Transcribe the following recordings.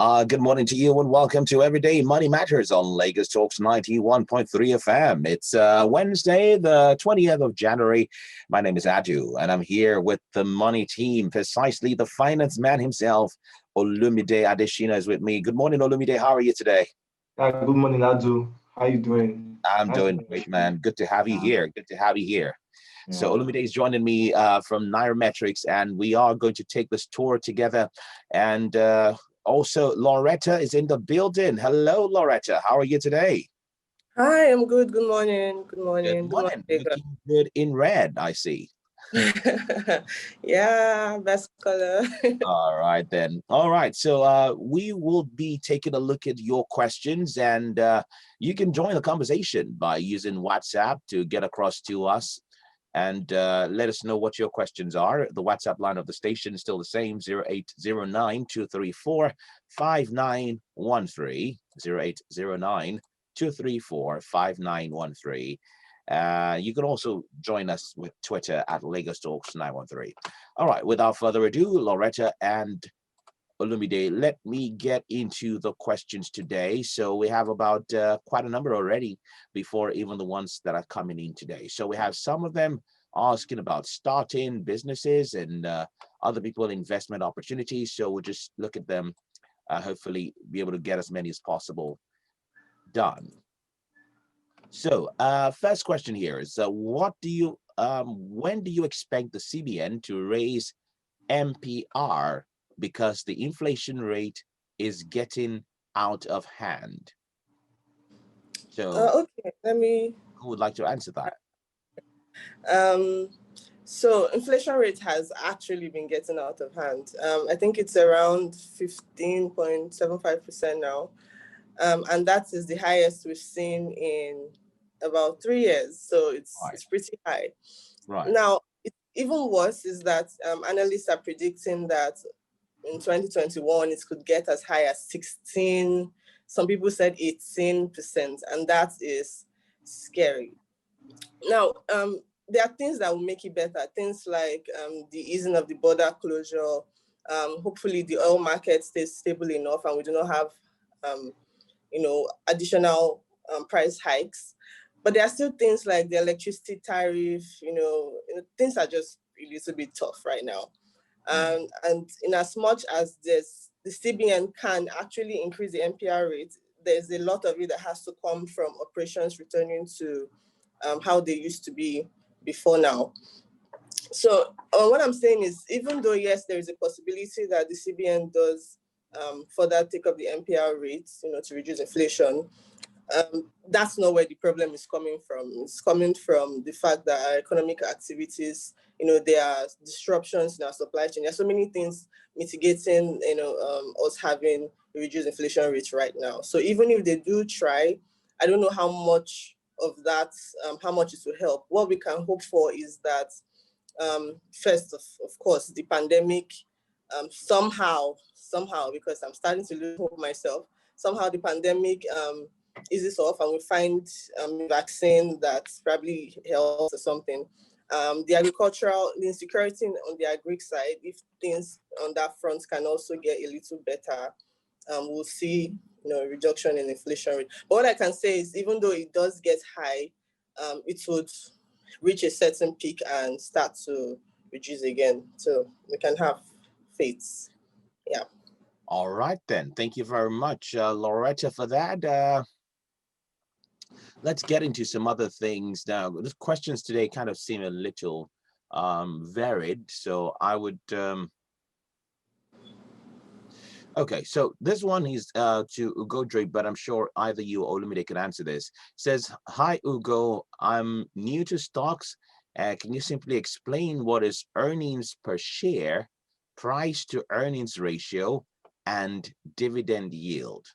Good morning to you and welcome to Everyday Money Matters on Lagos Talks 91.3 FM. It's Wednesday, the 20th of January. My name is Adu and I'm here with the money team, precisely the finance man himself. Olumide Adeshina is with me. Good morning, Olumide. How are you today? Good morning, Adu. How you doing? I'm doing great, man. Good to have you here. Good to have you here. So Olumide is joining me from Nairametrics, and we are going to take this tour together. And also, Lawretta is in the building. Hello, Lawretta. How are you today? Hi, I'm good. Good morning. Good morning. Good morning. Looking good in red, I see. Yeah, best color. All right, then. All right. So we will be taking a look at your questions, and you can join the conversation by using WhatsApp to get across to us. And let us know what your questions are. The WhatsApp line of the station is still the same, 0809-234-5913, 0809-234-5913. You can also join us with Twitter at Lagos Talks 913. All right, without further ado, Lawretta and Olumide, let me get into the questions today. So we have about quite a number already before even the ones that are coming in today. So we have some of them asking about starting businesses and other people investment opportunities. So we'll just look at them, hopefully be able to get as many as possible done. So first question here is, when do you expect the CBN to raise MPR because the inflation rate is getting out of hand? So Okay, let me. who would like to answer that? So inflation rate has actually been getting out of hand. I think it's around 15.75% now. And that is the highest we've seen in about 3 years. So it's pretty high. Right. Now, even worse is that analysts are predicting that in 2021, it could get as high as 16. Some people said 18%, and that is scary. Now, there are things that will make it better. Things like the easing of the border closure. Hopefully, the oil market stays stable enough, and we do not have, additional price hikes. But there are still things like the electricity tariff. Things are just a little bit tough right now. And in as much as the CBN can actually increase the MPR rate, there's a lot of it that has to come from operations returning to how they used to be before now. So what I'm saying is, even though, yes, there is a possibility that the CBN does further take up the MPR rates, to reduce inflation, that's not where the problem is coming from. It's coming from the fact that our economic activities, there are disruptions in our supply chain. There are so many things mitigating, us having a reduced inflation rate right now. So even if they do try, I don't know how much of that, how much it will help. What we can hope for is that, first, of course, the pandemic, somehow, because I'm starting to lose hope myself, somehow the pandemic eases off and we find a vaccine that probably helps or something. The insecurity on the agri side, if things on that front can also get a little better, we'll see a reduction in inflation rate. But what I can say is, even though it does get high, it would reach a certain peak and start to reduce again. So we can have faith. Yeah. All right, then. Thank you very much, Lawretta, for that. Let's get into some other things now. The questions today kind of seem a little varied, so I would... Okay, so this one is to Ugo Drake, but I'm sure either you or Olumide can answer this. Says, hi, Ugo, I'm new to stocks. Can you simply explain what is earnings per share, price to earnings ratio, and dividend yield?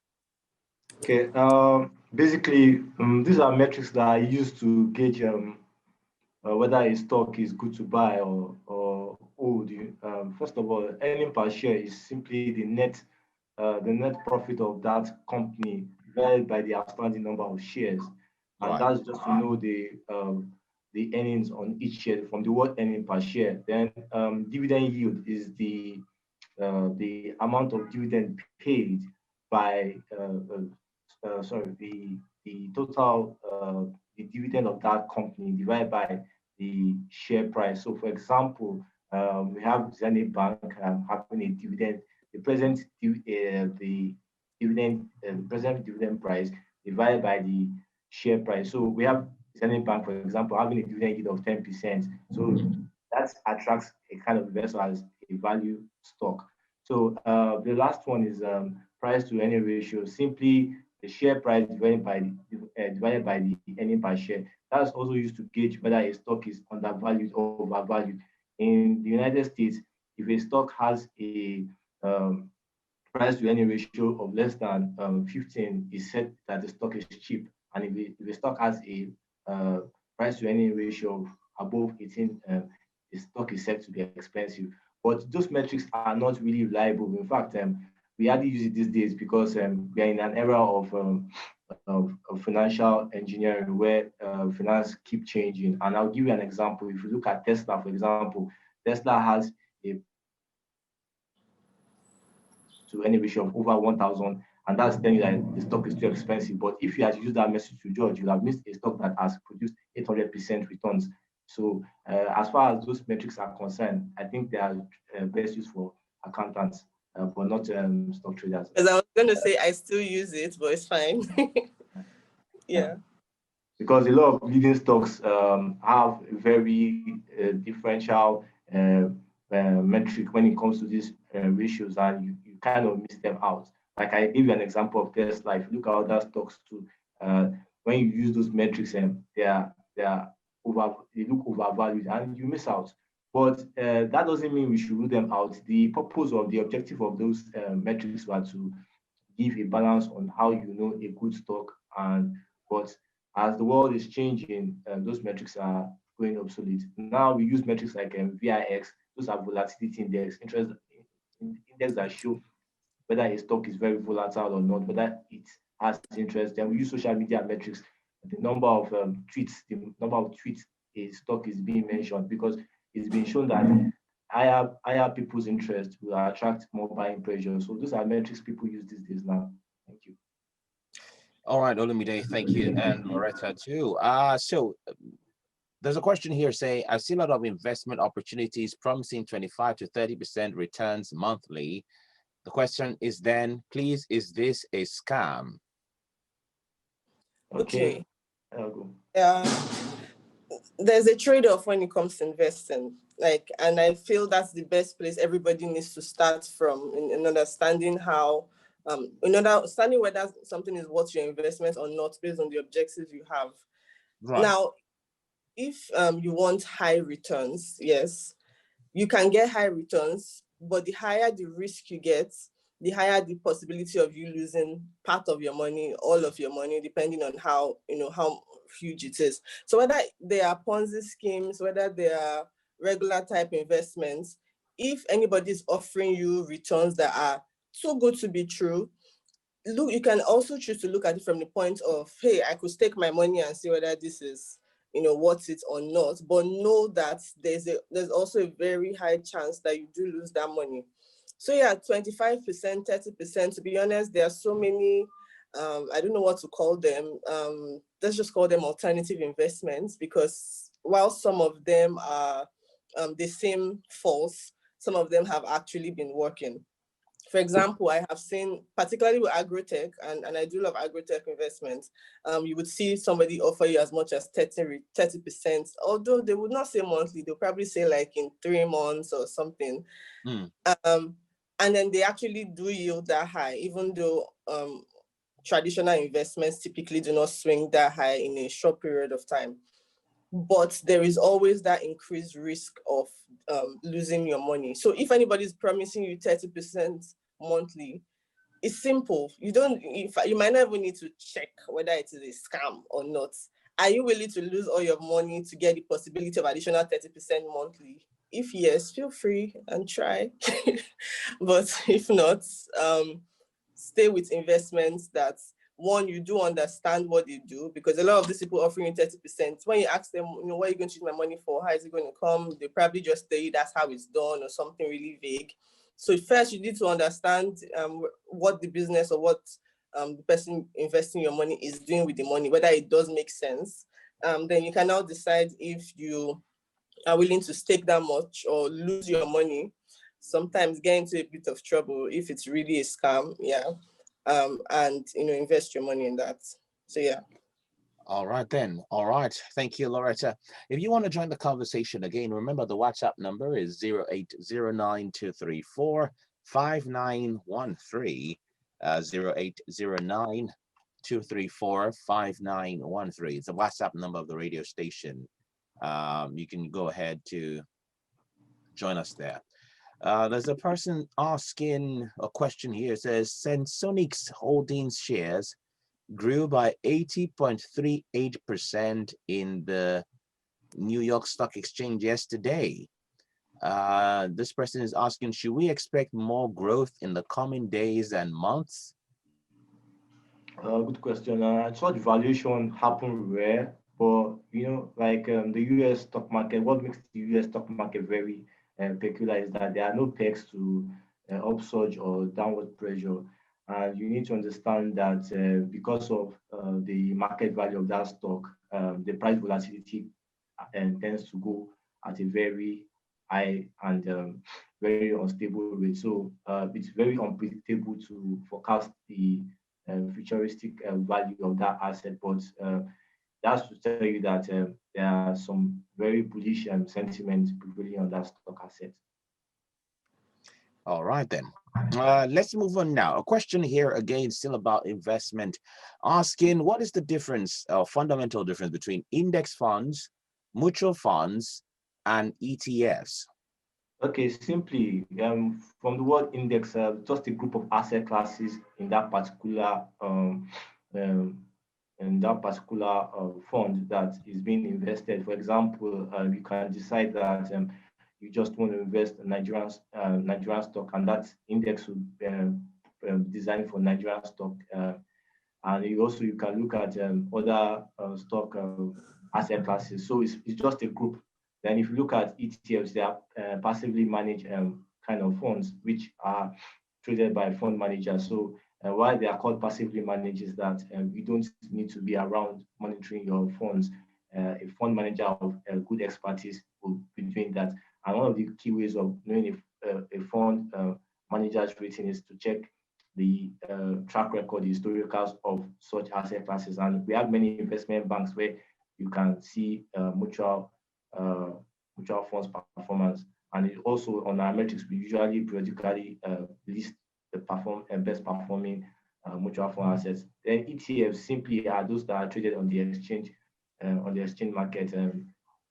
Okay. Basically, these are metrics that are used to gauge whether a stock is good to buy or old. First of all, earning per share is simply the net profit of that company divided by the outstanding number of shares, and that's just to know the earnings on each share from the word earning per share. Then dividend yield is the amount of dividend paid by the total the dividend of that company divided by the share price. So, for example, we have Zenith Bank having a dividend. The present dividend price divided by the share price. So we have Zenith Bank, for example, having a dividend yield of 10%. So that attracts a kind of investor as a value stock. So the last one is price to earning ratio. Simply the share price divided by the earning per share. That's also used to gauge whether a stock is undervalued or overvalued. In the United States, if a stock has a price to earning ratio of less than 15, is said that the stock is cheap. And if a stock has a price to earning ratio of above 18, the stock is said to be expensive. But those metrics are not really reliable. In fact, we hardly use it these days because we are in an era of financial engineering where finance keep changing. And I'll give you an example. If you look at Tesla, for example, Tesla has a to any ratio of over 1,000, and that's telling you that the stock is too expensive. But if you had used that message to George, you'll have missed a stock that has produced 800% returns. So as far as those metrics are concerned, I think they are best used for accountants, but not stock traders. As I was going to say, I still use it, but it's fine. Yeah. Because a lot of leading stocks have very differential metric when it comes to these ratios, and you kind of miss them out. Like I gave you an example of Tesla. If you look at other stocks too, when you use those metrics, they look overvalued and you miss out. But that doesn't mean we should rule them out. The purpose of the objective of those metrics were to give a balance on how you know a good stock. But as the world is changing, those metrics are going obsolete. Now we use metrics like VIX. Those are volatility index, interest index that show whether a stock is very volatile or not, whether it has interest. Then we use social media metrics, the number of tweets a stock is being mentioned, because it's been shown that higher people's interest will attract more buying pressure. So those are metrics people use these days now. Thank you. All right, Olumide, thank you, and Lawretta too. So there's a question here saying, I've seen a lot of investment opportunities promising 25 to 30% returns monthly. The question is then, please, is this a scam? Okay. There's a trade-off when it comes to investing. And I feel that's the best place everybody needs to start from in understanding how, in understanding whether something is worth your investment or not based on the objectives you have. Right. Now, if you want high returns, yes, you can get high returns, but the higher the risk you get, the higher the possibility of you losing part of your money, all of your money, depending on how huge it is. So whether they are Ponzi schemes, whether they are regular type investments, if anybody is offering you returns that are too good to be true, look, you can also choose to look at it from the point of, hey, I could stake my money and see whether this is worth it or not, but know that there's also a very high chance that you do lose that money. So yeah, 25%, 30%, to be honest, there are so many, I don't know what to call them. Let's just call them alternative investments, because while some of them are, they seem false, some of them have actually been working. For example, I have seen, particularly with agrotech, and I do love agrotech investments, you would see somebody offer you as much as 30%, although they would not say monthly, they'll probably say like in 3 months or something. And then they actually do yield that high, even though traditional investments typically do not swing that high in a short period of time. But there is always that increased risk of losing your money. So if anybody's promising you 30% monthly, it's simple. You might not even need to check whether it is a scam or not. Are you willing to lose all your money to get the possibility of additional 30% monthly? If yes, feel free and try. But if not, stay with investments that, one, you do understand what they do, because a lot of these people offering you 30%, when you ask them, what are you going to use my money for? How is it going to come? They probably just tell you that's how it's done or something really vague. So first, you need to understand what the business or what the person investing your money is doing with the money, whether it does make sense. Then you can now decide if you are willing to stake that much or lose your money. Sometimes get into a bit of trouble if it's really a scam, and invest your money in that. So yeah. All right then. All right. Thank you, Lawretta. If you want to join the conversation again, remember the WhatsApp number is 08092345913. 08092345913. It's the WhatsApp number of the radio station. You can go ahead to join us there. There's a person asking a question here. It says, Sensonics Holdings shares grew by 80.38% in the New York Stock Exchange yesterday. This person is asking, should we expect more growth in the coming days and months? Good question. Such valuation happen rare, but like the U.S. stock market, what makes the U.S. stock market very peculiar is that there are no pegs to upsurge or downward pressure. And you need to understand that because of the market value of that stock, the price volatility tends to go at a very high and very unstable rate. So it's very unpredictable to forecast the futuristic value of that asset. But that's to tell you that there are some very bullish sentiment prevailing on that stock asset. All right then. Let's move on now. A question here again, still about investment, asking what is the difference, or fundamental difference between index funds, mutual funds, and ETFs? Okay, simply from the word index, just a group of asset classes in that particular fund that is being invested. For example, you can decide that you just want to invest in Nigerian stock, and that index will be designed for Nigerian stock. And you can look at other stock asset classes. So it's just a group. Then if you look at ETFs, they are passively managed kind of funds, which are traded by fund managers. So why they are called passively managed is that you don't need to be around monitoring your funds. A fund manager of good expertise will be doing that. And one of the key ways of knowing if a fund manager's rating is to check the track record, the historicals of such asset classes. And we have many investment banks where you can see mutual funds performance. And it also on our metrics, we usually periodically list the best performing mutual fund assets. Then ETFs simply are those that are traded on the exchange market,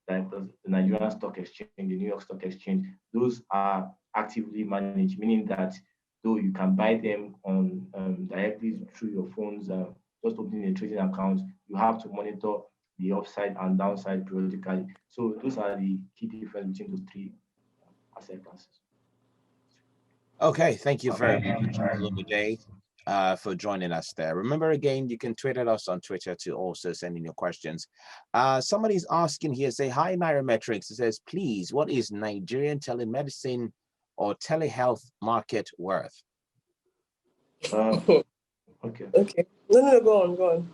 like the Nigerian Stock Exchange, the New York Stock Exchange. Those are actively managed, meaning that though you can buy them on directly through your phones, just opening a trading account, you have to monitor the upside and downside periodically. So those are the key difference between those three asset classes. Okay, thank you very much, Olumide, for joining us there. Remember again, you can tweet at us on Twitter to also send in your questions. Somebody's asking here, say, hi, Nairametrics. It says, please, what is Nigerian telemedicine or telehealth market worth? Okay. Okay. No, go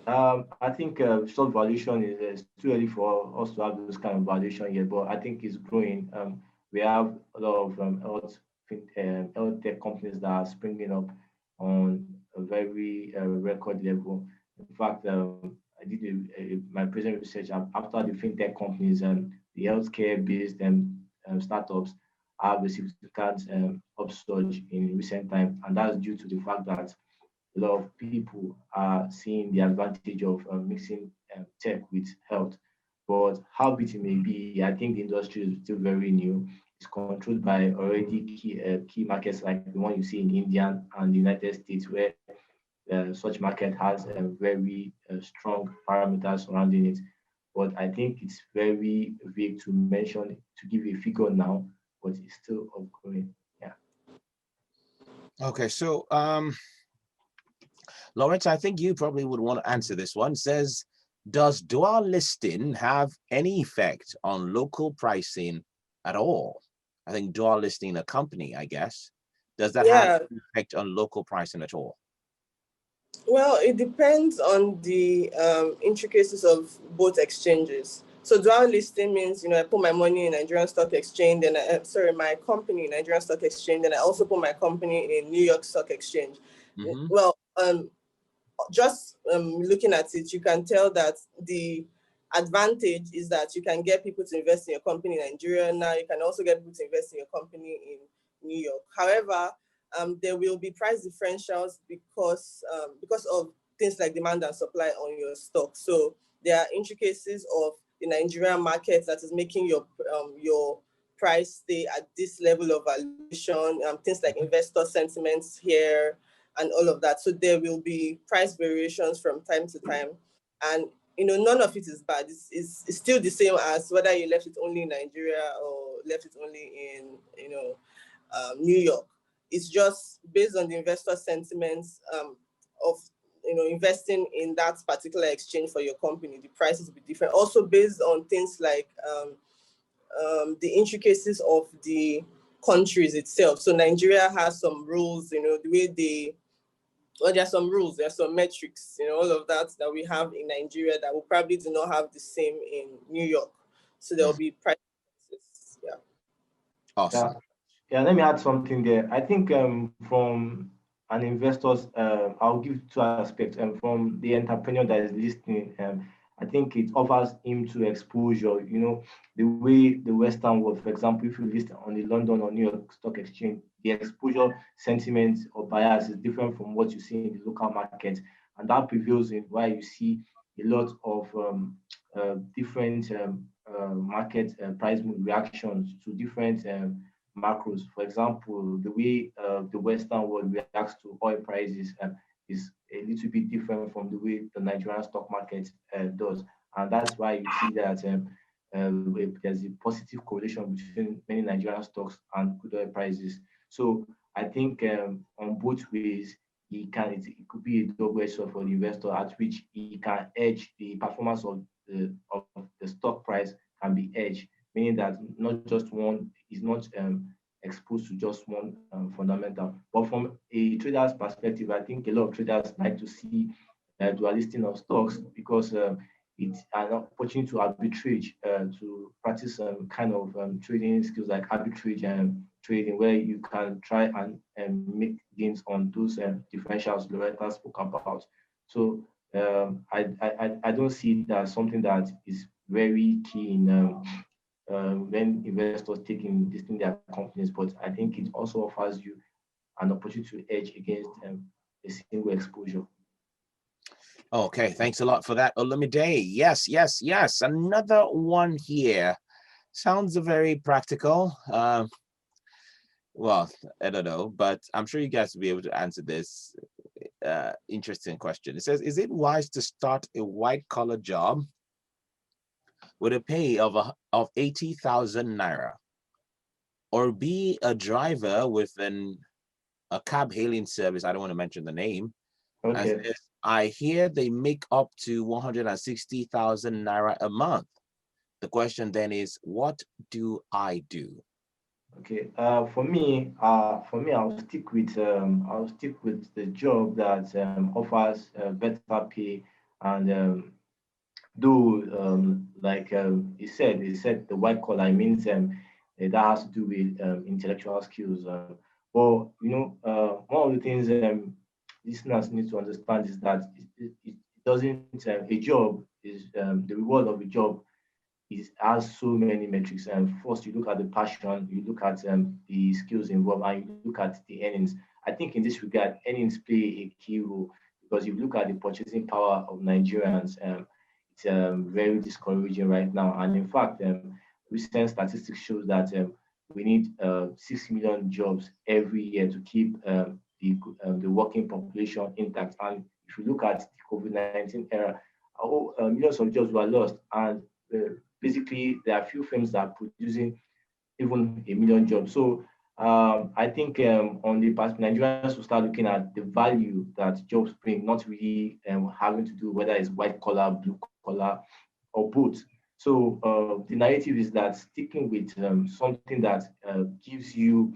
on. I think short valuation is too early for us to have this kind of valuation yet, but I think it's growing. We have a lot of health tech companies that are springing up on a very record level. In fact, I did my present research after the fintech companies and the healthcare-based startups have a significant upsurge in recent times, and that's due to the fact that a lot of people are seeing the advantage of mixing tech with health. But how big it may be, I think the industry is still very new. It's controlled by already key markets like the one you see in India and the United States, where such market has very strong parameters surrounding it. But I think it's very vague to mention, to give a figure now, but it's still ongoing. Yeah. Okay, so Lawretta, I think you probably would want to answer this one. It says, does dual listing have any effect on local pricing at all? I think, dual listing a company, I guess. Does that Yeah. have an effect on local pricing at all? Well, it depends on the intricacies of both exchanges. So dual listing means, I put my money in Nigerian Stock Exchange, and my company in Nigerian Stock Exchange, and I also put my company in New York Stock Exchange. Mm-hmm. Well, just looking at it, you can tell that the advantage is that you can get people to invest in your company in Nigeria now. You can also get people to invest in your company in New York. However, there will be price differentials because of things like demand and supply on your stock. So there are intricacies of the Nigerian market that is making your price stay at this level of valuation. Things like investor sentiments here and all of that. So there will be price variations from time to time, and none of it is bad. It's still the same as whether you left it only in Nigeria or left it only in New York. It's just based on the investor sentiments of investing in that particular exchange for your company. The prices will be different. Also based on things like the intricacies of the countries itself. So Nigeria has some rules, the way there are some rules, there are some metrics, all of that we have in Nigeria that we probably do not have the same in New York. So there will be price differences. Yeah. Awesome. Yeah, let me add something there. I think from an investor's, I'll give two aspects. From the entrepreneur that is listening, I think it offers him to exposure. The way the Western world, for example, if you list on the London or New York Stock Exchange, the exposure, sentiment, or bias is different from what you see in the local market, and that prevails in why you see a lot of different market price reactions to different macros. For example, the way the Western world reacts to oil prices is a little bit different from the way the Nigerian stock market does. And that's why you see that there's a positive correlation between many Nigerian stocks and crude oil prices. So I think on both ways, it could be a double-edged sword for the investor, at which he can edge the performance of the stock price can be edged, meaning that not just one is not exposed to just one fundamental. But from a trader's perspective, I think a lot of traders like to see dual listing of stocks because it's an opportunity to arbitrage, to practice some kind of trading skills like arbitrage trading, where you can try and make gains on those differentials Lawretta spoke about. So I don't see it as something that is very key in when investors taking listing their companies, but I think it also offers you an opportunity to edge against a single exposure. Okay, thanks a lot for that, Olumide. Yes. Another one here. Sounds very practical. Well, I don't know, but I'm sure you guys will be able to answer this interesting question. It says, is it wise to start a white-collar job with a pay of 80,000 naira, or be a driver with a cab hailing service? I don't want to mention the name. Okay. And I hear they make up to 160,000 naira a month. The question then is, what do I do? Okay. For me, I'll stick with the job that offers better pay, and though like he said the white collar means that has to do with intellectual skills. But one of the things listeners need to understand is that it doesn't a job is the reward of a job has so many metrics. And first, you look at the passion, you look at the skills involved, and you look at the earnings. I think in this regard, earnings play a key role because if you look at the purchasing power of Nigerians, it's very discouraging right now. And in fact, recent statistics shows that we need 6 million jobs every year to keep the working population intact. And if you look at the COVID-19 era, millions of jobs were lost, and basically there are few firms that are producing even a million jobs. So I think on the past, Nigerians will start looking at the value that jobs bring, not really having to do whether it's white collar, blue collar, or both. So the narrative is that sticking with something that gives you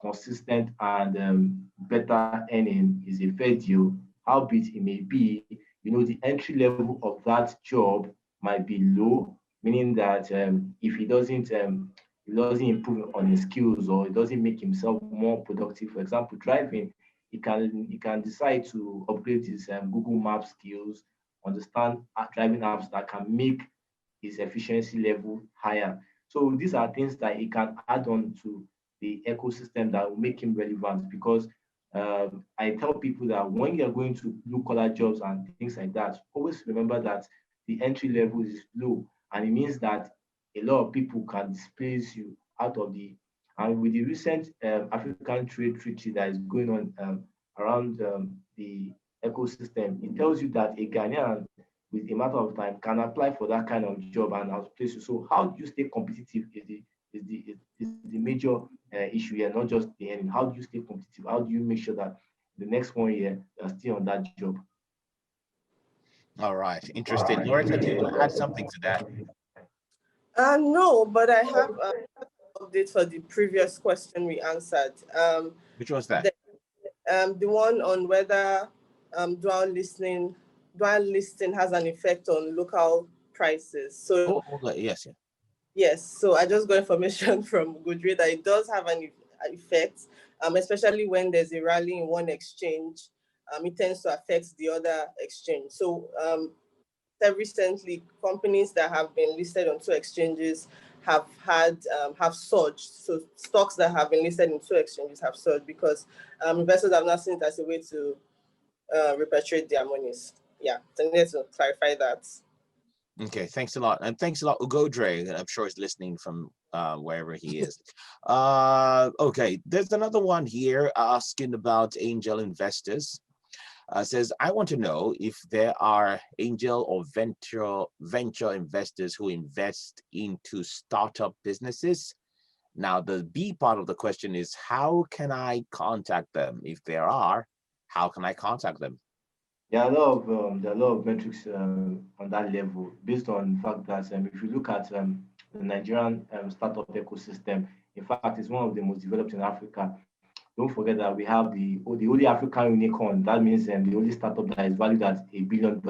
consistent and better earning is a fair deal, albeit it may be, the entry level of that job might be low, meaning that if he doesn't improve on his skills or he doesn't make himself more productive, for example, driving, he can decide to upgrade his Google Maps skills, understand driving apps that can make his efficiency level higher. So these are things that he can add on to the ecosystem that will make him relevant, because I tell people that when you're going to blue collar jobs and things like that, always remember that the entry level is low, and it means that a lot of people can displace you out of the. And with the recent African trade treaty that is going on around the ecosystem, it tells you that a Ghanaian with a matter of time can apply for that kind of job and outplace you. So how do you stay competitive is the major issue here, not just the end. How do you stay competitive? How do you make sure that the next 1 year you're still on that job? All right, interesting. Lawretta, do you want to add something to that? No, but I have an update for the previous question we answered. Which was that? The one on whether dual listing has an effect on local prices. So Yes. yes, so I just got information from Goodreads that it does have an effect, especially when there's a rally in one exchange. It tends to affect the other exchange. So recently, companies that have been listed on two exchanges have surged. So stocks that have been listed in two exchanges have surged because investors have now seen it as a way to repatriate their monies. Yeah, so I need to clarify that. Okay, thanks a lot. And thanks a lot, Ugodre. I'm sure he's listening from wherever he is. Okay, there's another one here asking about angel investors. Says, I want to know if there are angel or venture investors who invest into startup businesses. Now, the B part of the question is, how can I contact them? If there are, how can I contact them? There are a lot of metrics on that level, based on the fact that if you look at the Nigerian startup ecosystem, in fact, it's one of the most developed in Africa. Don't forget that we have the only African unicorn. That means the only startup that is valued at $1 billion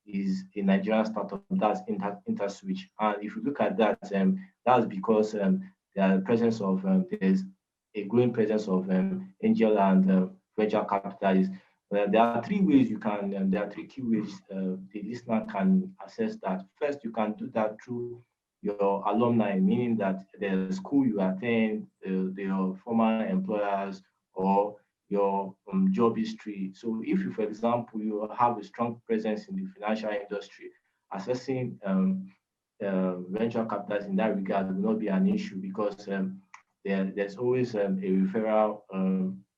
is a Nigerian startup. That's InterSwitch. And if you look at that, that's because there's a growing presence of angel and venture capitalists. There are three ways there are three key ways the listener can access that. First, you can do that through your alumni, meaning that the school you attend, your former employers, or your job history. So if you, for example, you have a strong presence in the financial industry, accessing venture capitals in that regard will not be an issue, because there's always a referral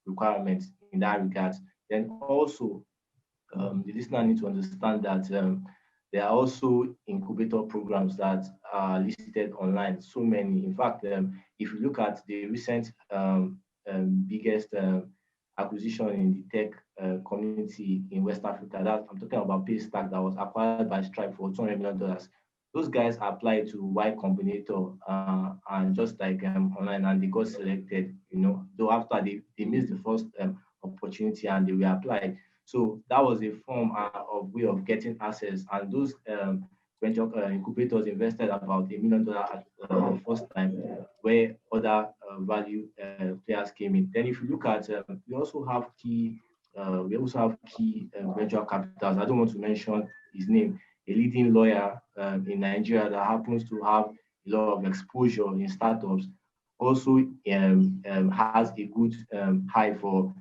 requirement in that regard. Then also, the listener needs to understand that there are also incubator programs that are listed online. So many. In fact, if you look at the recent biggest acquisition in the tech community in West Africa, I'm talking about Paystack, that was acquired by Stripe for $200 million. Those guys applied to Y Combinator and just like online, and they got selected. Though after they missed the first opportunity and they were applied. So that was a form of way of getting access, and those venture incubators invested about $1 million at the first time, where other value players came in. Then, if you look at, we also have key venture capitals. I don't want to mention his name. A leading lawyer in Nigeria that happens to have a lot of exposure in startups, also has a good eye for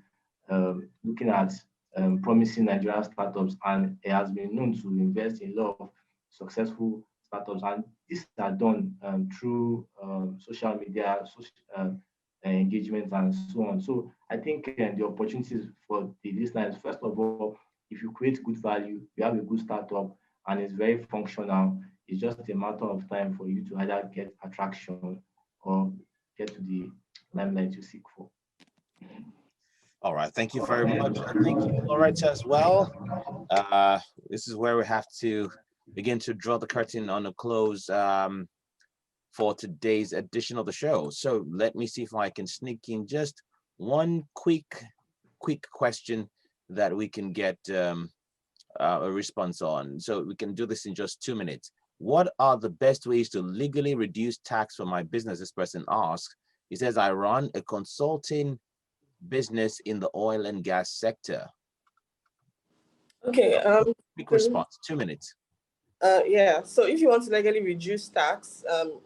looking at promising Nigerian startups, and it has been known to invest in a lot of successful startups. And these are done through social media, engagement, and so on. So I think the opportunities for the listeners, first of all, if you create good value, you have a good startup, and it's very functional, it's just a matter of time for you to either get attraction or get to the limelight you seek for. All right, thank you very much. And thank you, Lawretta, as well. This is where we have to begin to draw the curtain on a close for today's edition of the show. So let me see if I can sneak in just one quick question that we can get a response on. So we can do this in just 2 minutes. What are the best ways to legally reduce tax for my business? This person asks. He says, I run a consulting business in the oil and gas sector. Okay. Quick response, 2 minutes. Yeah. So if you want to legally reduce tax,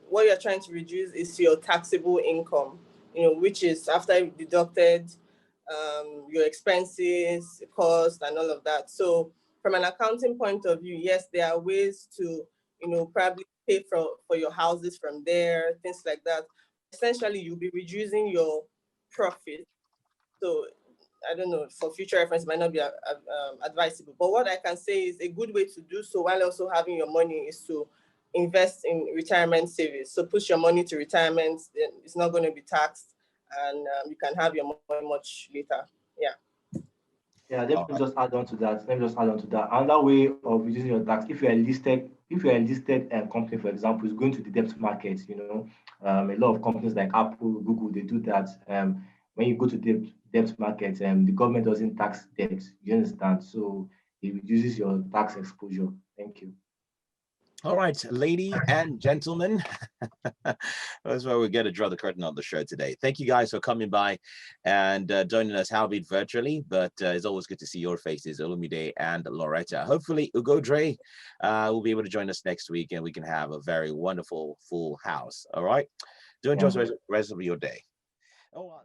what you're trying to reduce is your taxable income, which is after you've deducted your expenses, cost, and all of that. So from an accounting point of view, yes, there are ways to, probably pay for your houses from there, things like that. Essentially, you'll be reducing your profit. So I don't know, for future reference, it might not be advisable. But what I can say is a good way to do so while also having your money is to invest in retirement savings. So push your money to retirement, then it's not going to be taxed, and you can have your money much later. Yeah. Yeah, let me just add on to that. Another way of reducing your tax, if you're a listed company, for example, is going to the debt market. A lot of companies like Apple, Google, they do that. When you go to debt market, the government doesn't tax debt. You understand? So it reduces your tax exposure. Thank you. All right, ladies and gentlemen, that's where we get to draw the curtain on the show today. Thank you guys for coming by and joining us, albeit virtually, but it's always good to see your faces, Olumide and Lawretta. Hopefully, Ugodre will be able to join us next week and we can have a very wonderful full house. All right, do enjoy the rest of your day. Oh.